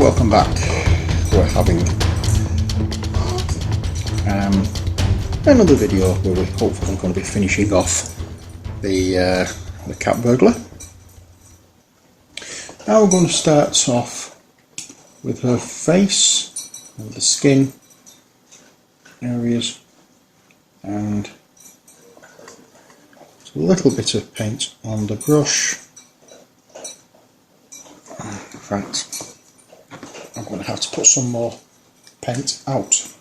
welcome back. We're having another video where we're hopefully going to be finishing off the cat burglar. Now we're going to start off with her face and the skin areas, and a little bit of paint on the brush. In fact, I'm going to have to put some more paint out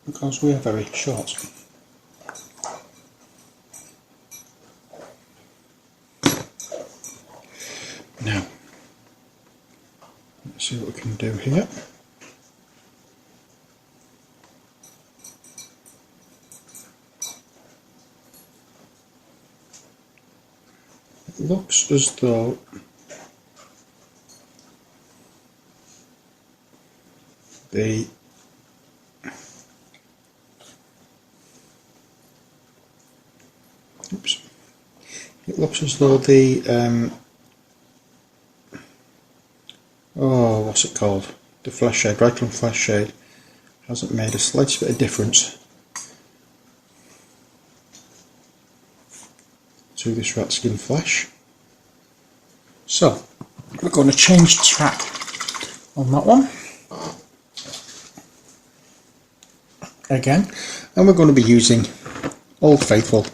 because we are very short. Now, let's see what we can do here. It looks as though the what's it called? The flesh shade, Brightland flesh shade hasn't made a slight bit of difference to this rat skin flesh. So we're going to change track on that one again, and we're going to be using Old Faithful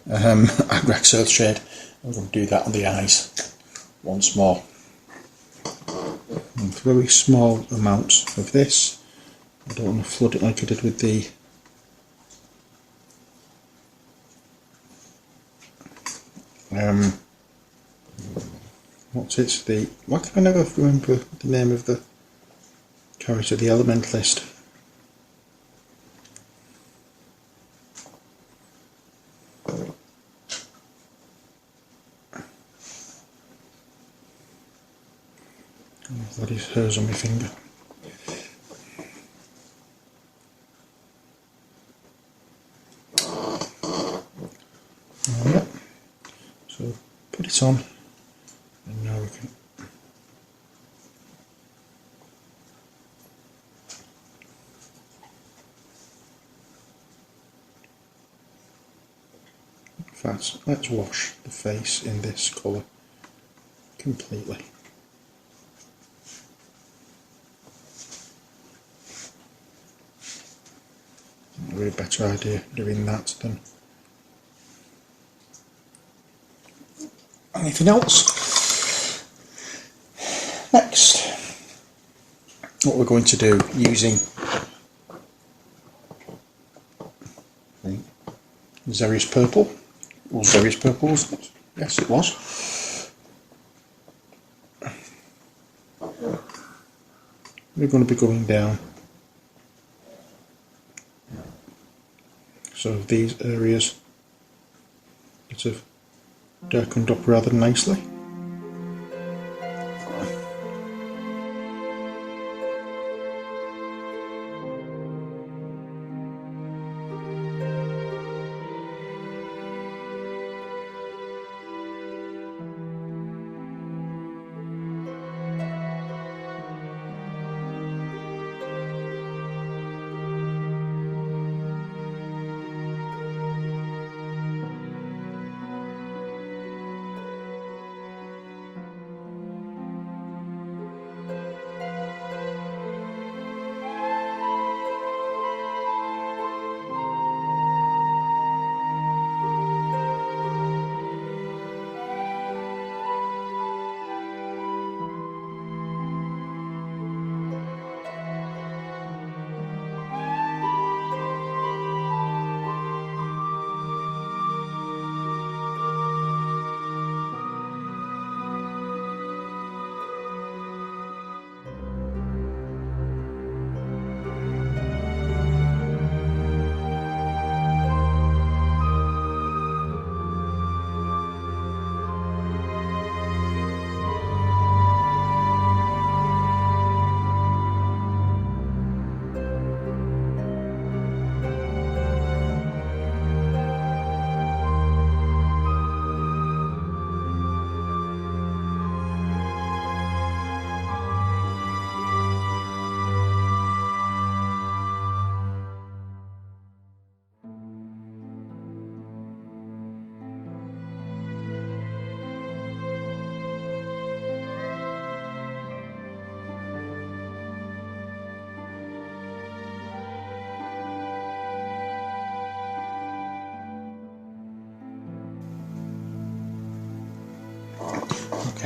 Agrax Earth shade. We're going to do that on the eyes once more. And very small amounts of this. I don't want to flood it like I did with the why can I never remember the name of the character, the Elementalist? That is hers on my finger. Alright, so put it on, and now we can let's wash the face in this colour completely. A better idea doing that than anything else. Next, what we're going to do using Xerius Purple, or Xerius Purple, wasn't it? Yes, it was. We're going to be going down so these areas that have darkened up rather nicely.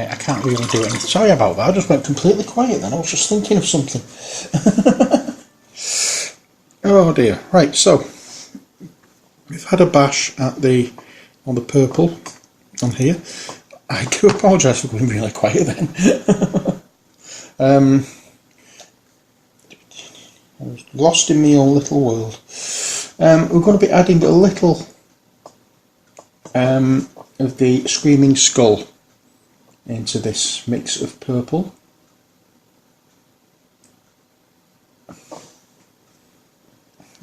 Okay, I can't really do it. Sorry about that, I just went completely quiet then. I was just thinking of something. Oh dear. Right, so we've had a bash at on the purple on here. I do apologise for going really quiet then. I was lost in my own little world. We're going to be adding a little of the Screaming Skull into this mix of purple.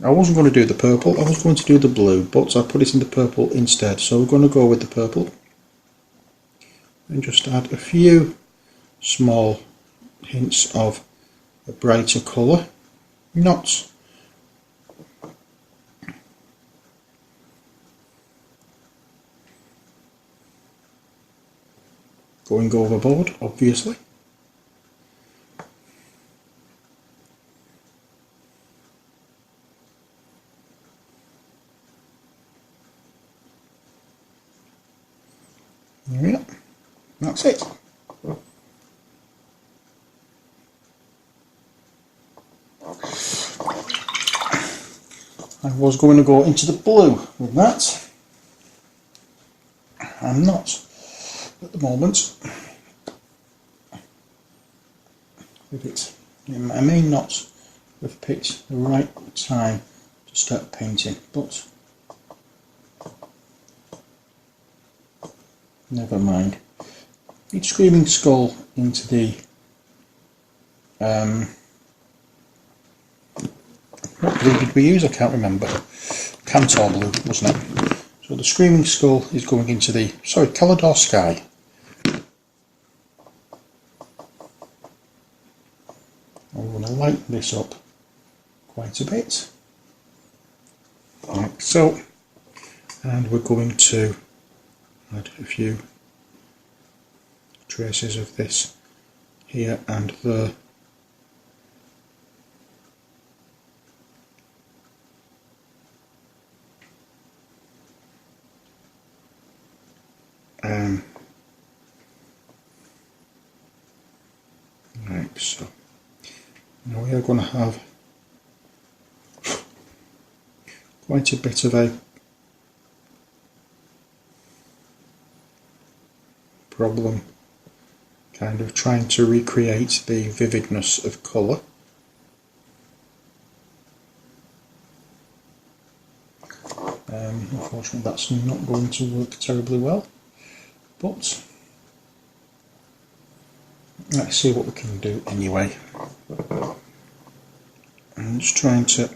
I wasn't going to do the purple, I was going to do the blue, but I put it in the purple instead. So we're going to go with the purple and just add a few small hints of a brighter colour. Not going overboard, obviously. There we go. That's it. I was going to go into the blue with that. I'm not at the moment with it. I may not have picked the right time to start painting, but never mind. Each Screaming Skull into the what blue did we use? I can't remember. Cantor blue, wasn't it? So the Screaming Skull is going into the, sorry, Calidor Sky. I'm going to lighten this up quite a bit. Like so. And we're going to add a few traces of this here and there. Like so. Now we are going to have quite a bit of a problem kind of trying to recreate the vividness of colour. Unfortunately that's not going to work terribly well, but let's see what we can do anyway. I'm just trying to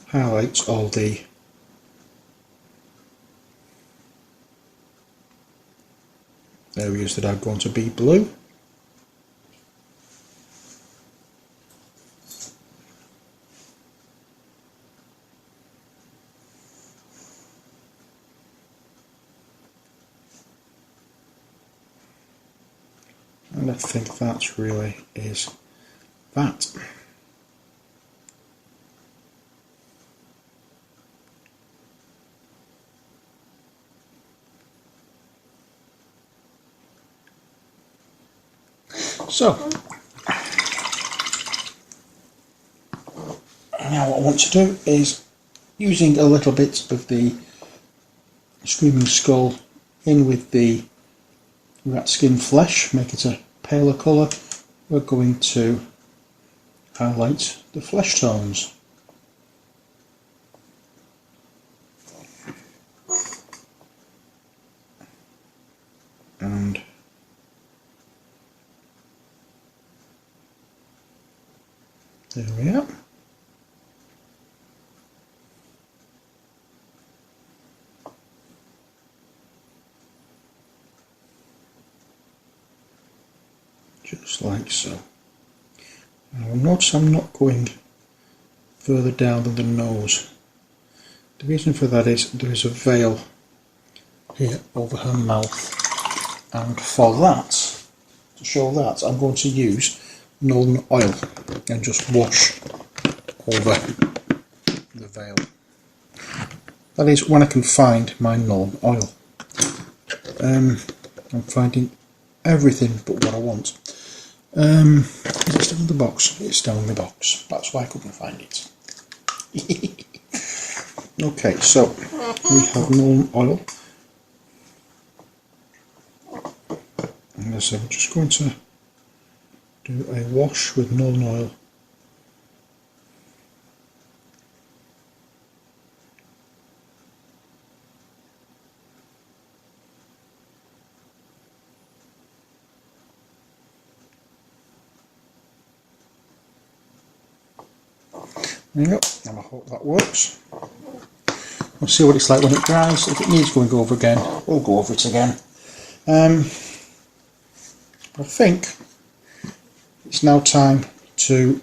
highlight all the areas that are going to be blue. And I think that really is that. So, now what I want to do is, using a little bit of the Screaming Skull in with the rat skin flesh, make it a paler colour, we're going to highlight the flesh tones. And there we are. Just like so. Now notice I'm not going further down than the nose. The reason for that is there is a veil here over her mouth, and for that, to show that, I'm going to use Nuln oil and just wash over the veil. That is when I can find my Nuln oil. I'm finding everything but what I want. Is it still in the box? It's still in the box. That's why I couldn't find it. Okay, so we have Nuln oil. And so I'm just going to do a wash with Nuln oil. There you go, and I hope that works. We'll see what it's like when it dries. If it needs going over again, we'll go over it again. I think it's now time to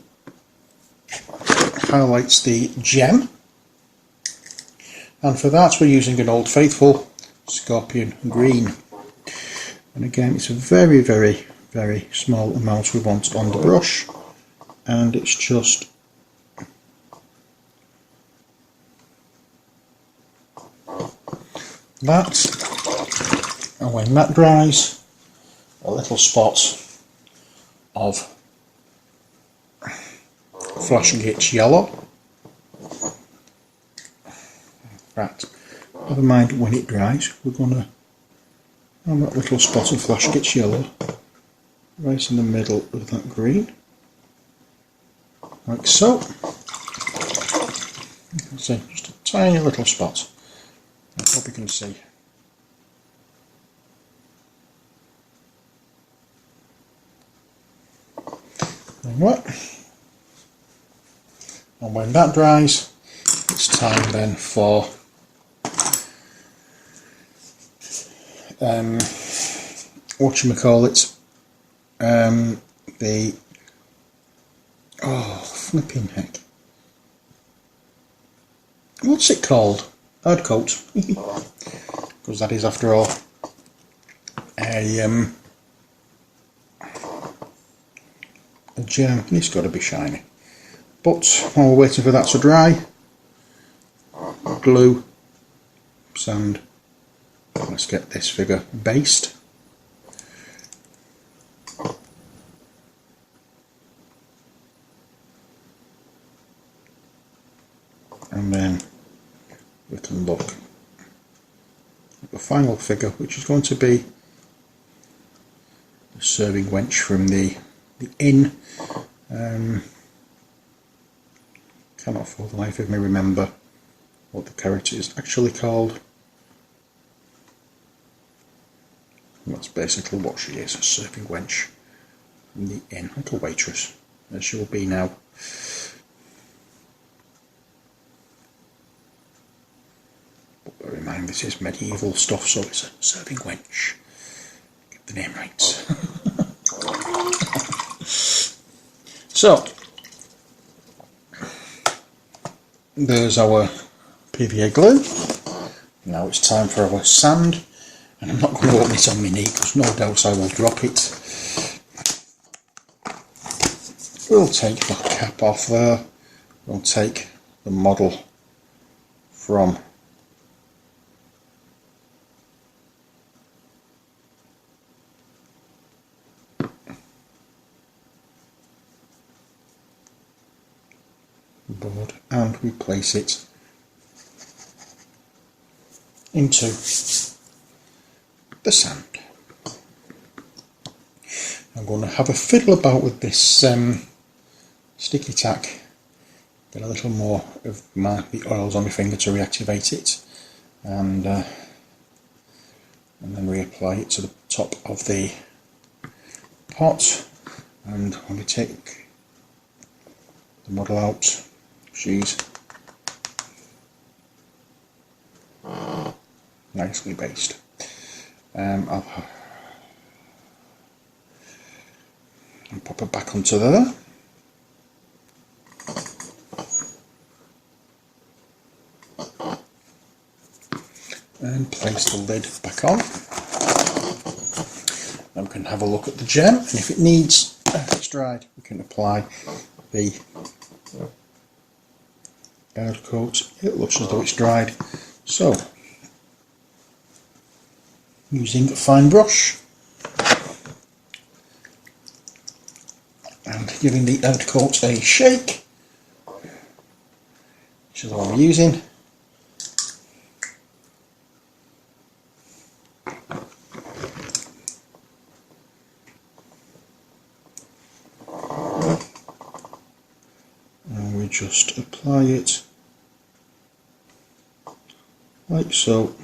highlight the gem, and for that we're using an Old Faithful Scorpion Green. And again, it's a very, very, very small amount we want on the brush, and it's just that, and when that dries, a little spot of Flashgate Yellow. Right, never mind when it dries, we're going to have that little spot of Flashgate Yellow right in the middle of that green, like so. You can see just a tiny little spot. I hope you can see. Right. And when that dries, it's time then for whatchamacallit, the flipping heck, what's it called? Hard coat, because that is after all a gem, and it's got to be shiny. But while we're waiting for that to dry, glue, sand, let's get this figure based. And then we can look at the final figure, which is going to be the serving wench from the inn. Cannot for the life of me remember what the character is actually called. And that's basically what she is, a serving wench from the inn, like a waitress, as she will be now. But bear in mind, this is medieval stuff, so it's a serving wench. Get the name right. So, there's our PVA glue. Now it's time for our sand, and I'm not going to open it on my knee because no doubt I will drop it. We'll take the cap off there. We'll take the model from the board and we place it into the sand. I'm going to have a fiddle about with this sticky tack, get a little more of the oils on my finger to reactivate it, and then reapply it to the top of the pot. And when we take the model out, she's nicely based. I'll pop it back onto there. And place the lid back on. Then we can have a look at the gem, and if it needs after it's dried, we can apply the earth coat. It looks as though it's dried. So, using a fine brush and giving the earth coat a shake, which is what I'm using. And we just apply it like so.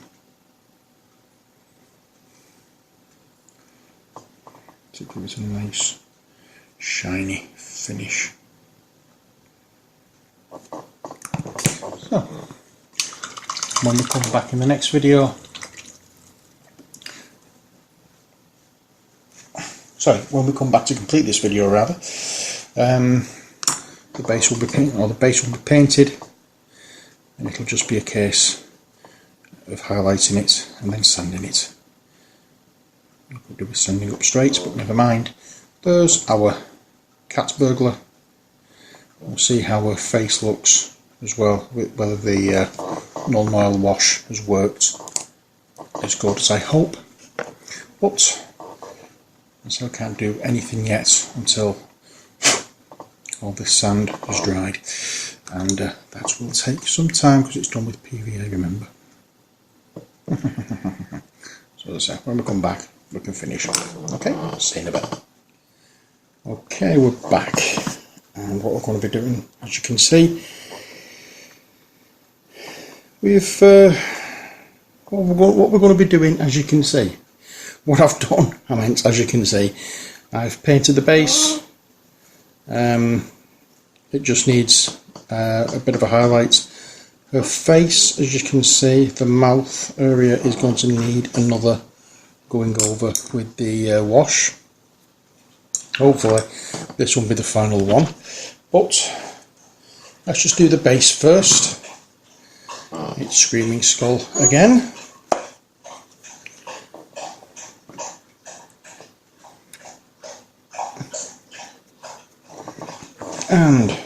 To give it a nice shiny finish. So, when we come back in the next video, when we come back to complete this video rather, the base will be painted, and it'll just be a case of highlighting it and then sanding it. I could do with sanding up straight, but never mind. There's our cat burglar. We'll see how her face looks as well, whether the non oil wash has worked as good as I hope. But I still can't do anything yet until all this sand is dried, and that will take some time because it's done with PVA, remember. So as I say, when we come back we can finish off. Okay, see you in a bit. Okay, we're back, and what we're going to be doing, as you can see, what we're going to be doing, as you can see, what I've done, as you can see, I've painted the base. It just needs a bit of a highlight. Her face, as you can see, the mouth area is going to need another going over with the wash. Hopefully this will be the final one, but let's just do the base first. It's Screaming Skull again. And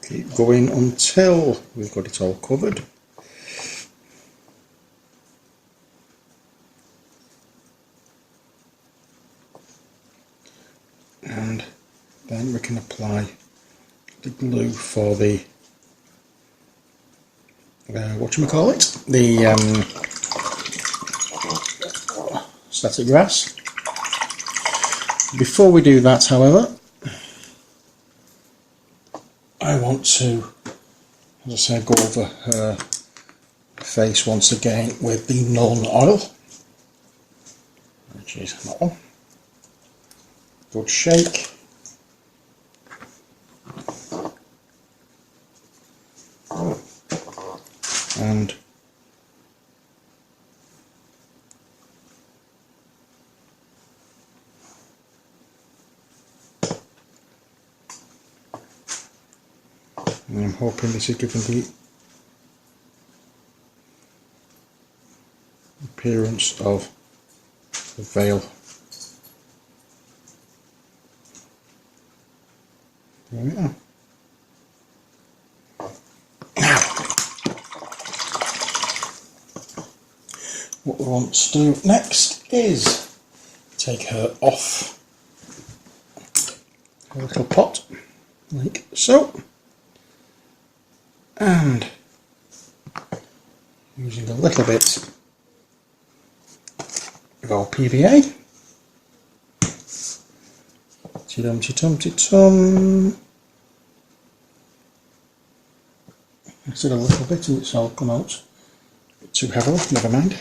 keep going until we've got it all covered. And then we can apply the glue for the the static grass. Before we do that, however, I want to, as I said, go over her face once again with the Nuln oil, which is that one. Good shake. And I'm hoping this is giving the appearance of the veil. There we are. Now, what we want to do next is take her off her little pot, like so. And using a little bit of our PVA, tum. I said a little bit and it's all come out a bit too heavily, never mind.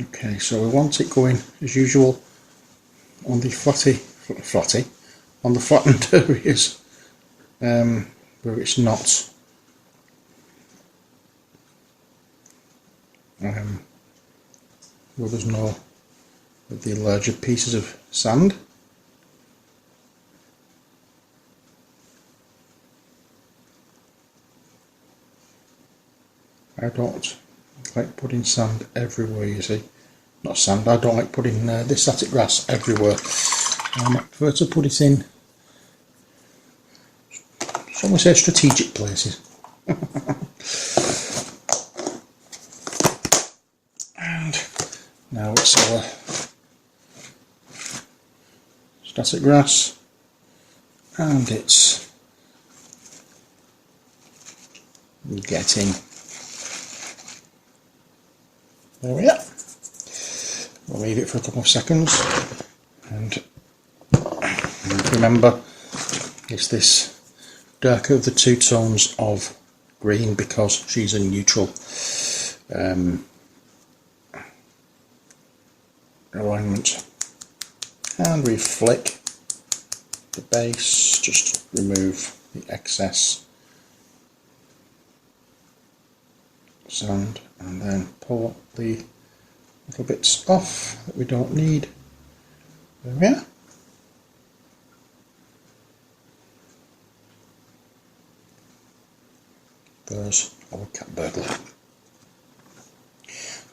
Okay, so we want it going as usual on the flatty flatty on the flattened areas where it's not where there's no with the larger pieces of sand. I don't like putting sand everywhere, you see. Not sand, I don't like putting this static grass everywhere. I prefer to put it in, some would say, strategic places. And now it's our static grass, and it's getting, there we are. We'll leave it for a couple of seconds, and remember it's this darker of the two tones of green because she's a neutral alignment. And we flick the base, just remove the excess sand and then pull the little bits off that we don't need. There we are. There's our cat burglar.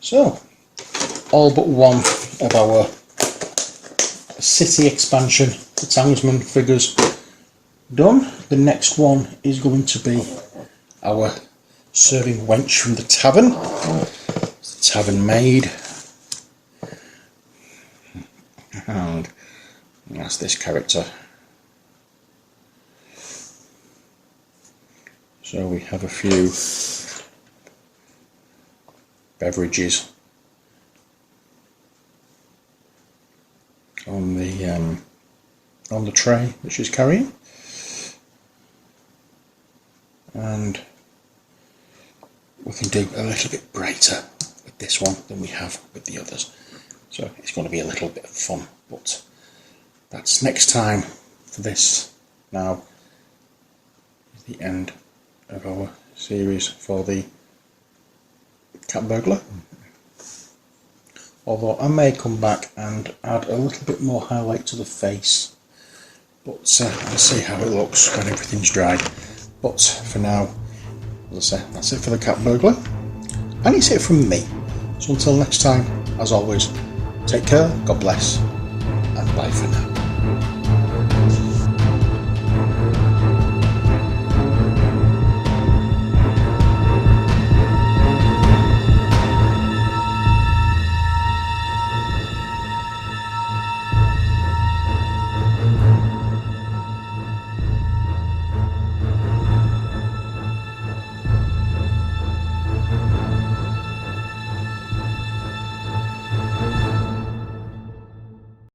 So, all but one of our city expansion, the Talisman figures, done. The next one is going to be our serving wench from the tavern. It's the tavern maid. And that's this character. So we have a few beverages on the tray that she's carrying, and we can do a little bit brighter with this one than we have with the others. So it's going to be a little bit of fun, but that's next time for this. Now is the end of our series for the cat burglar. Although I may come back and add a little bit more highlight to the face, but I'll see how it looks when everything's dried. But for now, as I say, that's it for the cat burglar, and it's it from me. So until next time, as always, take care, God bless, and bye for now.